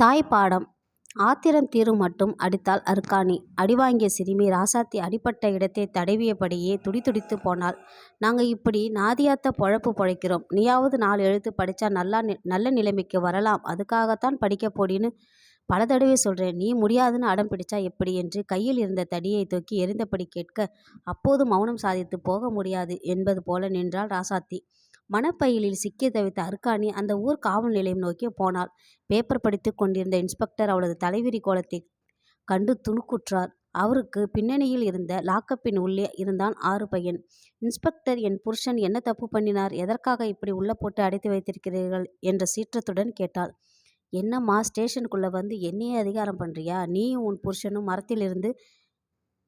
தாய் பாடம். ஆத்திரம் தீரும் மட்டும் அடித்தாள் அருக்காணி. அடிவாங்கிய சிறுமி ராசாத்தி அடிபட்ட இடத்தை தடவியபடியே துடிதுடித்து போனாள். நாங்க இப்படி நாதியாத்த பொழப்பு பொழைக்கிறோம். நீயாவது 4 எழுத்து படிச்சா நல்ல நிலைமைக்கு வரலாம். அதுக்காகத்தான் படிக்க போடின்னு பல தடவை சொல்றேன். நீ முடியாதுன்னு அடம் பிடிச்சா எப்படி என்று கையில் இருந்த தடியை தூக்கி எறிந்தபடி கேட்க, அப்போது மௌனம் சாதித்து போக முடியாது என்பது போல நின்றாள் ராசாத்தி. மணப்பையிலில் சிக்கி தவித்த அருக்காணி அந்த ஊர் காவல் நிலையம் நோக்கி போனாள். பேப்பர் படித்து கொண்டிருந்த இன்ஸ்பெக்டர் அவளது தலைவிரி கோலத்தை கண்டு துணுக்குற்றார். அவருக்கு பின்னணியில் இருந்த லாக்கப்பின் உள்ளே இருந்தான் 6 பையன். இன்ஸ்பெக்டர், என் புருஷன் என்ன தப்பு பண்ணினார்? எதற்காக இப்படி உள்ள போட்டு அடைத்து வைத்திருக்கிறீர்கள் என்ற சீற்றத்துடன் கேட்டாள். என்னம்மா, ஸ்டேஷனுக்குள்ள வந்து என்னையே அதிகாரம் பண்றியா? நீயும் உன் புருஷனும் மரத்திலிருந்து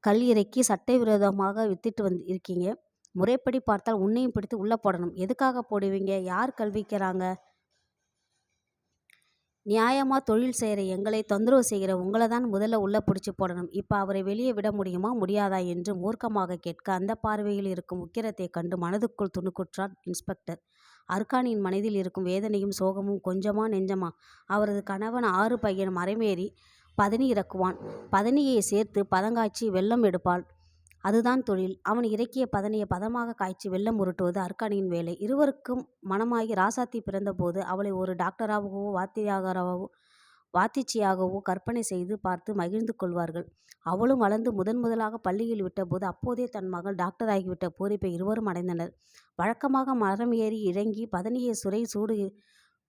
கல் இறக்கி சட்டவிரோதமாக வித்துட்டு இருக்கீங்க. முறைப்படி பார்த்தால் உன்னையும் பிடித்து உள்ள போடணும். எதுக்காக போடுவீங்க? யார் கல்விக்கிறாங்க? நியாயமா தொழில் செய்கிற எங்களை தொந்தரவு செய்கிற உங்களை தான் முதல்ல உள்ள பிடிச்சி போடணும். இப்போ அவரை வெளியே விட முடியுமா முடியாதா என்று மூர்க்கமாக கேட்க, அந்த பார்வையில் இருக்கும் உக்கிரத்தை கண்டு மனதுக்குள் துணுக்குற்றார் இன்ஸ்பெக்டர். அருக்காணியின் மனதில் இருக்கும் வேதனையும் சோகமும் கொஞ்சமா நெஞ்சமா? அவரது கணவன் 6 பையன் மரமேறி பதனி இறக்குவான். பதனியை சேர்த்து பதங்காய்ச்சி வெல்லம் எடுப்பாள். அதுதான் தொழில். அவன் இறக்கிய பதனியை பதமாக காய்ச்சி வெல்லம் உருட்டுவது அருக்காணியின் வேலை. இருவருக்கும் மனமாகி ராசாத்தி பிறந்தபோது அவளை ஒரு டாக்டராகவோ வாத்திச்சியாகவோ கற்பனை செய்து பார்த்து மகிழ்ந்து கொள்வார்கள். அவளும் வளர்ந்து முதலாக பள்ளியில் விட்டபோது அப்போதே தன் மகள் டாக்டர் ஆகிவிட்ட பூரிப்பை இருவரும் அடைந்தனர். வழக்கமாக மரம் ஏறி இறங்கி பதனியை சூடு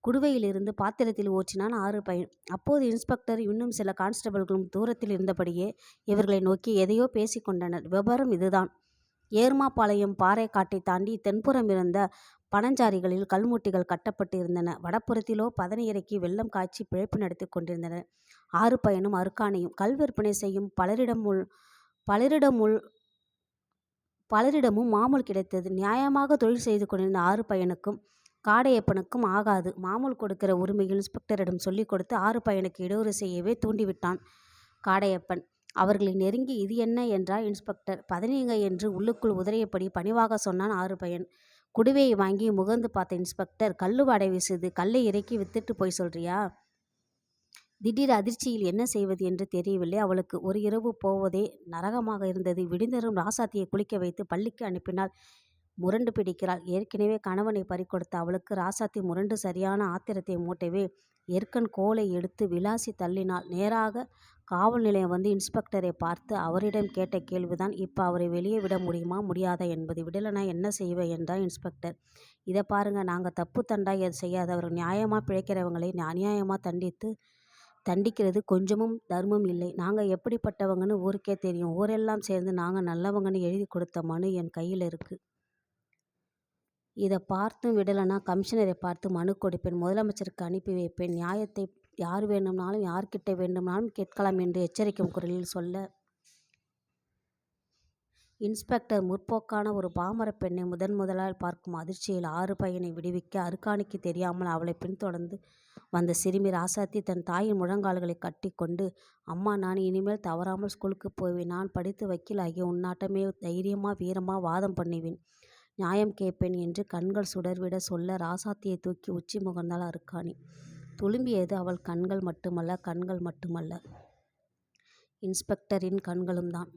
குடுவையிலிருந்து பாத்திரத்தில் ஊற்றினான் 6 பையன். அப்போது இன்ஸ்பெக்டர் இன்னும் சில கான்ஸ்டபிள்களும் தூரத்தில் இருந்தபடியே இவர்களை நோக்கி எதையோ பேசிக்கொண்டனர். விவரம் இதுதான். ஏர்மாபாளையம் பாறை காட்டை தாண்டி தென்புறம் இருந்த பனஞ்சாரிகளில் கல்முட்டிகள் கட்டப்பட்டு இருந்தன. வடப்புறத்திலோ பதனி இறக்கி வெல்லம் காய்ச்சி பிழைப்பு நடத்தி கொண்டிருந்தனர் 6 பையனும் அருக்காணியும். கல் விற்பனை செய்யும் பலரிடமும் மாமூல் கிடைத்தது. நியாயமாக தொழில் செய்து கொண்டிருந்த 6 பையனுக்கும் காடையப்பனுக்கும் ஆகாது. மாமூல் கொடுக்கிற உரிமையில் இன்ஸ்பெக்டரிடம் சொல்லிக் கொடுத்து 6 பையனுக்கு இடையூறு செய்யவே தூண்டிவிட்டான் காடையப்பன். அவர்களை நெருங்கி இது என்ன என்றார் இன்ஸ்பெக்டர். பதனிங்க என்று உள்ளுக்குள் உதறியபடி பணிவாக சொன்னான் 6 பையன். குடுவையை வாங்கி முகர்ந்து பார்த்த இன்ஸ்பெக்டர், கல்லு வாடை வீசுது. கல்லை இறக்கி வித்துட்டு போய் சொல்றியா? திடீர் அதிர்ச்சியில் என்ன செய்வது என்று தெரியவில்லை அவளுக்கு. ஒரு இரவு போவதே நரகமாக இருந்தது. விடிந்தரும் ராசாத்தியை குளிக்க வைத்து பள்ளிக்கு அனுப்பினால் முரண்டு பிடிக்கிறாள். ஏற்கனவே கணவனை பறிகொடுத்த அவளுக்கு ராசாத்தி முரண்டு சரியான ஆத்திரத்தை மூட்டவே எற்கண் கோலை எடுத்து விளாசி தள்ளினாள். நேராக காவல் நிலையம் வந்து இன்ஸ்பெக்டரை பார்த்து அவரிடம் கேட்ட கேள்விதான், இப்போ அவரை வெளியே விட முடியுமா முடியாதா என்பது. விடலைனா என்ன செய்வ என்றார் இன்ஸ்பெக்டர். இதை பாருங்க, நாங்கள் தப்பு தண்டா செய்யாதவர்கள் நியாயமாக பிழைக்கிறவங்களை அநியாயமாக தண்டிக்கிறது கொஞ்சமும் தர்மம் இல்லை. நாங்கள் எப்படிப்பட்டவங்கன்னு ஊருக்கே தெரியும். ஊரெல்லாம் சேர்ந்து நாங்கள் நல்லவங்கன்னு எழுதி கொடுத்த மனு என் கையில் இருக்கு. இதை பார்த்தும் விடலைன்னா கமிஷனரை பார்த்து மனு கொடுப்பேன். முதலமைச்சருக்கு அனுப்பி வைப்பேன். நியாயத்தை யார் வேண்டும்னாலும் யார்கிட்ட வேண்டும்னாலும் கேட்கலாம் என்று எச்சரிக்கும் குரலில் சொல்ல, இன்ஸ்பெக்டர் முற்போக்கான ஒரு பாமர பெண்ணை முதலால் பார்க்கும் அதிர்ச்சியில் 6 பையனை விடுவிக்க அருக்காணிக்கு தெரியாமல் அவளை பின்தொடர்ந்து வந்த சிறுமி ராசாத்தி தன் தாயின் முழங்கால்களை கட்டி கொண்டு, அம்மா, நான் இனிமேல் தவறாமல் ஸ்கூலுக்கு போவேன். நான் படித்து வக்கீலாகி உன்னாட்டமே தைரியமாக வீரமாக வாதம் பண்ணுவேன். நியாயம் கேட்பேன் என்று கண்கள் சுடர்விட சொல்ல ராசாத்தியை தூக்கி உச்சி முகர்ந்தாள் அருக்காணி. துளும்பியது அவள் கண்கள் மட்டுமல்ல இன்ஸ்பெக்டரின் கண்களும் தான்.